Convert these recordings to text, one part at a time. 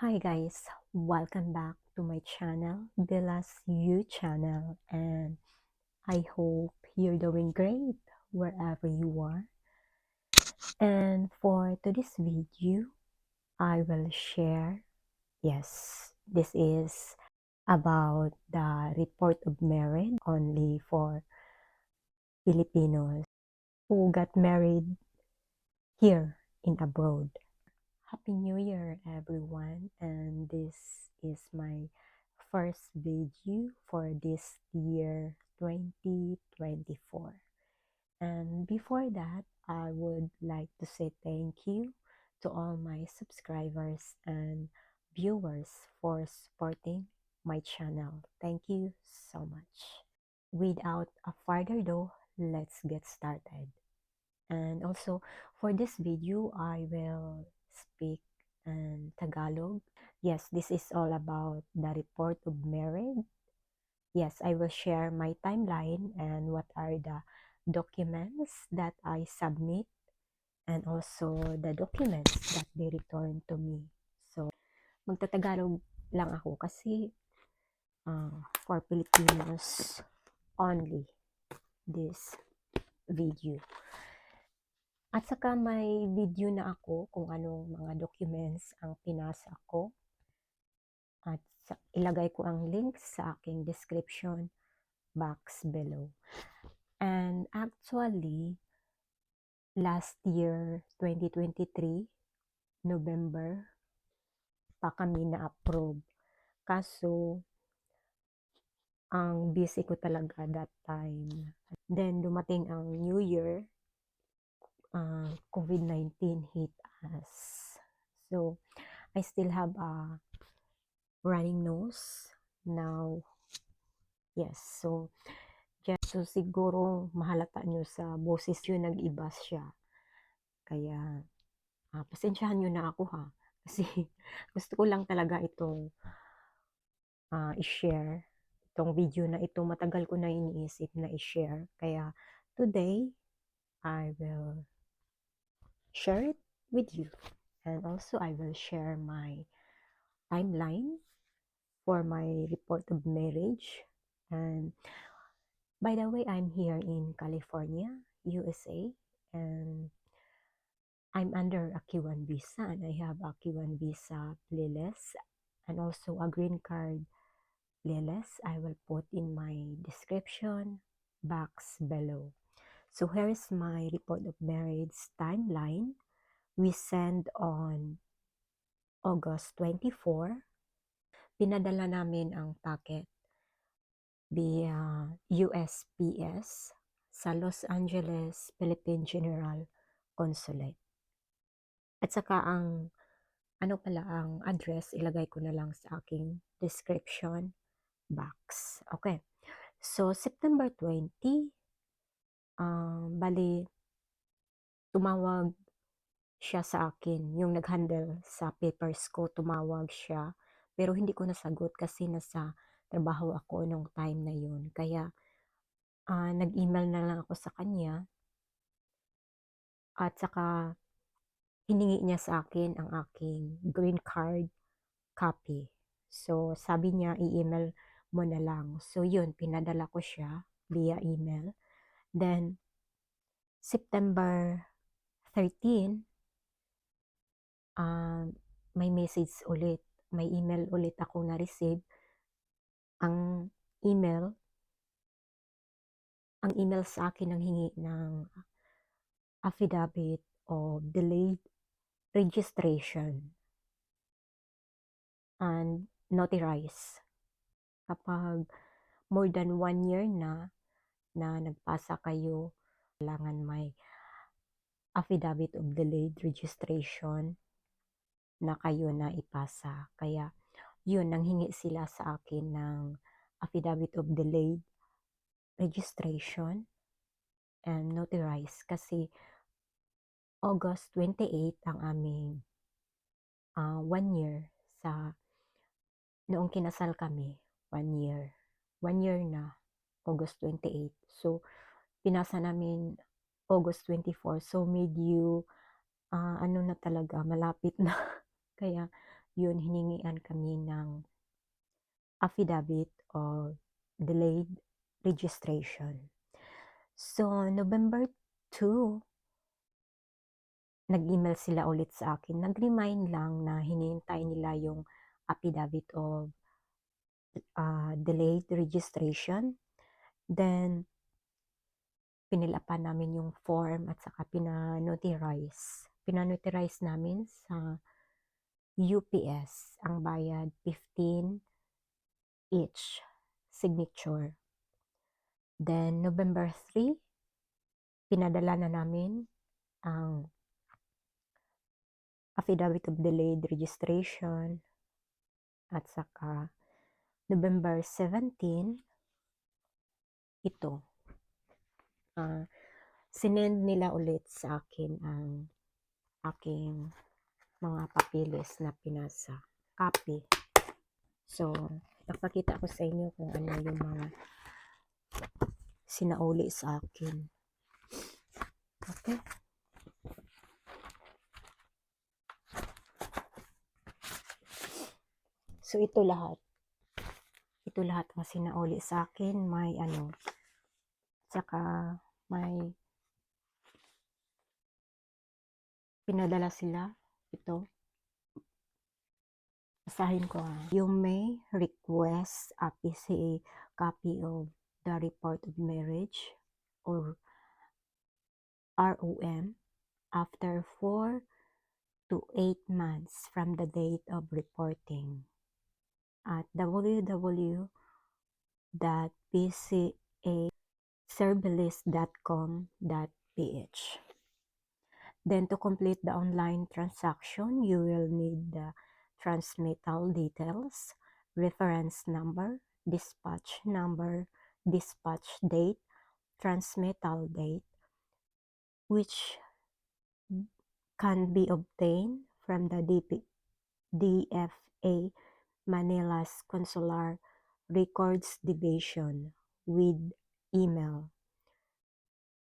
Hi guys, welcome back to my channel, Bella's You channel, and I hope you're doing great wherever you are. And for today's video, I will share, yes, this is about the report of marriage only for Filipinos who got married here in abroad. Happy New Year, everyone, and this is my first video for this year 2024. And before that, I would like to say thank you to all my subscribers and viewers for supporting my channel. Thank you so much. Without a further ado, let's get started. And also, for this video, I will speak in Tagalog. Yes, this is all about the report of marriage. Yes, I will share my timeline and what are the documents that I submit and also the documents that they return to me. So, magtatagalog lang ako kasi for Filipinos only this video. At saka may video na ako kung anong mga documents ang pinasa ko. At ilagay ko ang link sa aking description box below. And actually, last year, 2023, November, pa kami na-approve. Kaso, ang busy ko talaga that time. Then, dumating ang New Year, COVID-19 hit us. So, I still have a running nose now. Yes, so siguro mahalata nyo sa boses yun, nag-iba siya. Kaya, pasensyahan nyo na ako ha. Kasi gusto ko lang talaga itong i-share. Itong video na ito, matagal ko na iniisip na i-share. Kaya, today, I will share it with you. And also, I will share my timeline for my report of marriage. And by the way, I'm here in California, USA, and I'm under a Q1 visa, and I have a Q1 visa playlist and also a green card playlist. I will put in my description box below. So here is my report of marriage timeline. We send on August 24. Pinadala namin ang packet via USPS sa Los Angeles Philippine General Consulate. At saka ang ang address, ilagay ko na lang sa aking description box. Okay. So, September 20, bali, tumawag siya sa akin. Yung nag-handle sa papers ko, tumawag siya. Pero hindi ko nasagot kasi nasa trabaho ako nung time na yun. Kaya, nag-email na lang ako sa kanya. At saka, hiningi niya sa akin ang aking green card copy. So, sabi niya, i-email mo na lang. So, yun, pinadala ko siya via email. Then, September 13, may message ulit. May email ulit ako na-receive. Ang email sa akin ang hingi ng affidavit of delayed registration and notarize. Kapag more than 1 year na nagpasa kayo, kailangan may affidavit of delayed registration na kayo na ipasa. Kaya, yun, nanghingi sila sa akin ng affidavit of delayed registration and notarize kasi August 28 ang aming 1 year sa noong kinasal kami. 1 year. 1 year na, August 28. So, pinasa namin August 24. So, medyo, na talaga, malapit na. Kaya, yun hiningian kami ng affidavit of delayed registration. So, November 2, nag-email sila ulit sa akin. Nag-remind lang na hinihintay nila yung affidavit of delayed registration. Then, pinilapan namin yung form at saka pinanotarize. Pinanotarize namin sa UPS. Ang bayad, 15 each signature. Then, November 3, pinadala na namin ang affidavit of delayed registration at saka November 17, ito, sinend nila ulit sa akin ang aking mga papeles na pinasa, copy. So, napakita ko sa inyo kung ano yung mga sinauli sa akin. Okay? So, ito lahat. Ito lahat ang sinauli sa akin. May tsaka may pinadala sila. Ito. Basahin ko You may request a PCA copy of the report of marriage or ROM after 4 to 8 months from the date of reporting at www.pcaservicelist.com.ph. Then to complete the online transaction, you will need the transmittal details, reference number, dispatch date, transmittal date, which can be obtained from the DFA Manila's Consular Records Division with email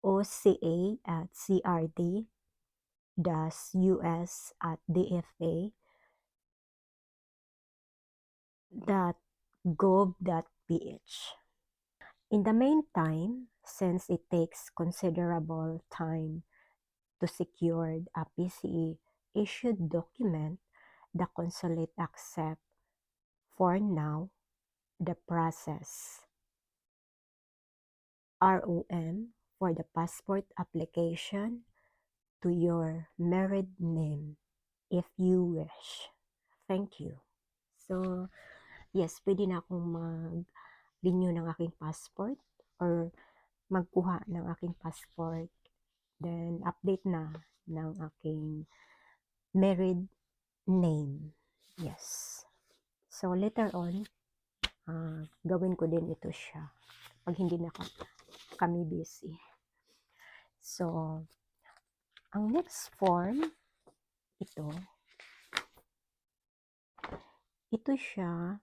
oca@crd-us.dfa.gov.ph. In the meantime, since it takes considerable time to secure a PCE issued document, the consulate accept for now the process ROM for the passport application to your married name if you wish. Thank you. So, yes, pwede na akong mag-renew ng aking passport or magkuha ng aking passport. Then, update na ng aking married name. Yes. So, later on, gawin ko din ito siya pag hindi na kami busy. So, ang next form, ito siya,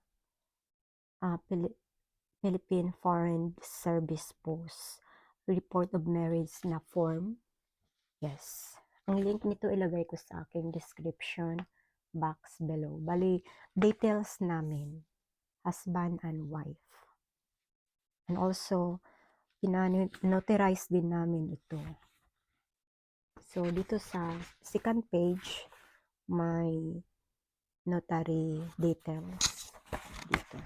Philippine Foreign Service Post Report of Marriage na form. Yes. Ang link nito ilagay ko sa aking description box below. Bali, details namin, husband and wife. And also, notarize din namin ito. So, dito sa second page, may notary details dito.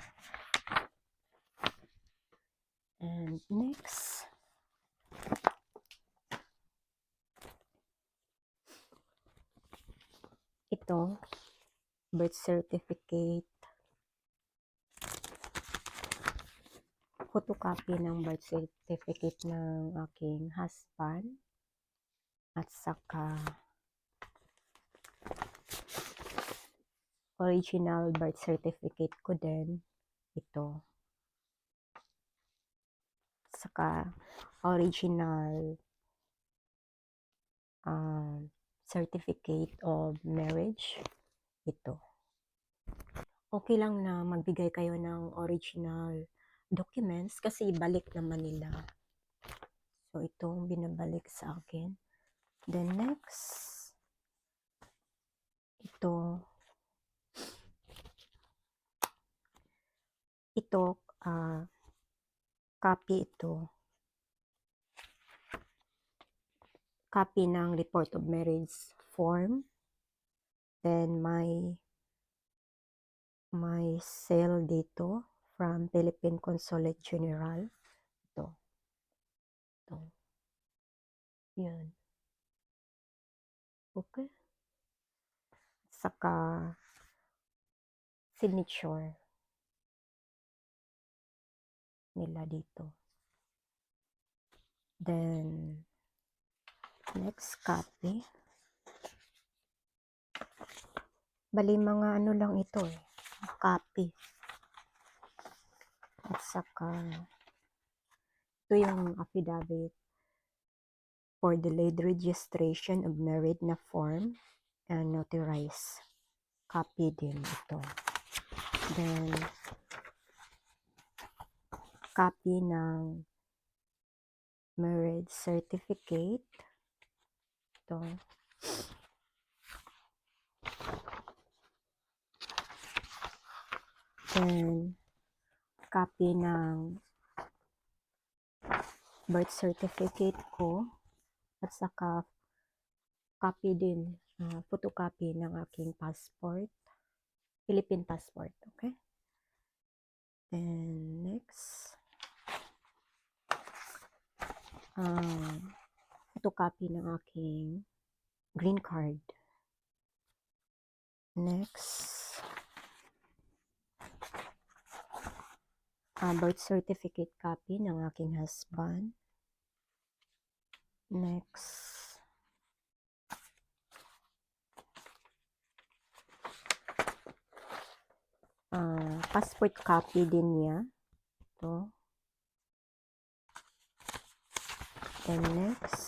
And next, ito, birth certificate, photocopy ng birth certificate ng aking husband, at saka original birth certificate ko din, ito. Saka original certificate of marriage, ito. Okay lang na magbigay kayo ng original documents kasi balik naman nila. So, itong binabalik sa akin. Then next, ito, ito, copy ito. Copy ng report of marriage form. Then may sale dito from Philippine Consulate General. Ito. Yan. Okay. Saka signature nila dito. Then next copy. Bali mga ano lang ito copy. At saka ito yung affidavit for delayed registration of married na form and notarized. Copy din ito. Then copy ng marriage certificate. Ito. Then copy ng birth certificate ko. At saka copy din, photocopy ng aking passport. Philippine passport. Okay? And next, photocopy ng aking green card. Next, birth certificate copy ng aking husband. Next, passport copy din niya. Ito. And next,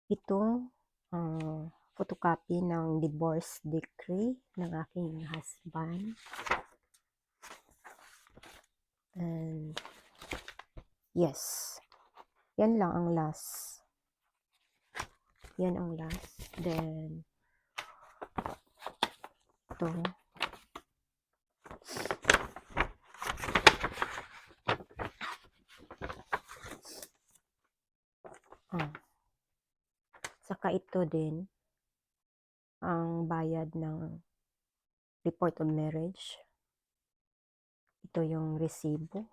ito, photocopy ng divorce decree ng aking husband. And yes, yan lang ang last. Yan ang last. Then ito. Saka ito din ang bayad ng report of marriage. Ito yung resibo.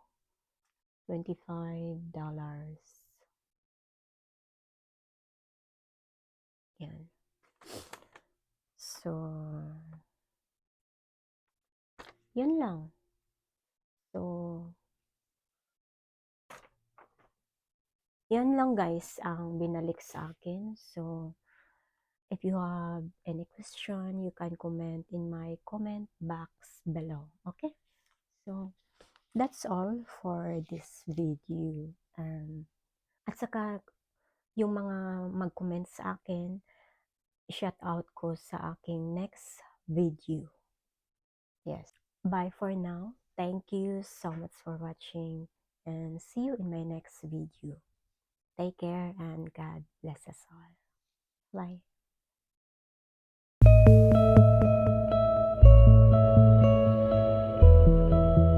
$25. Yan. So, yan lang. So, yan lang guys ang binalik sa akin. So, if you have any question, you can comment in my comment box below. Okay? So, that's all for this video. At saka, yung mga mag-comment sa akin, shout out ko sa aking next video. Yes. Bye for now. Thank you so much for watching and see you in my next video. Take care and God bless us all. Bye.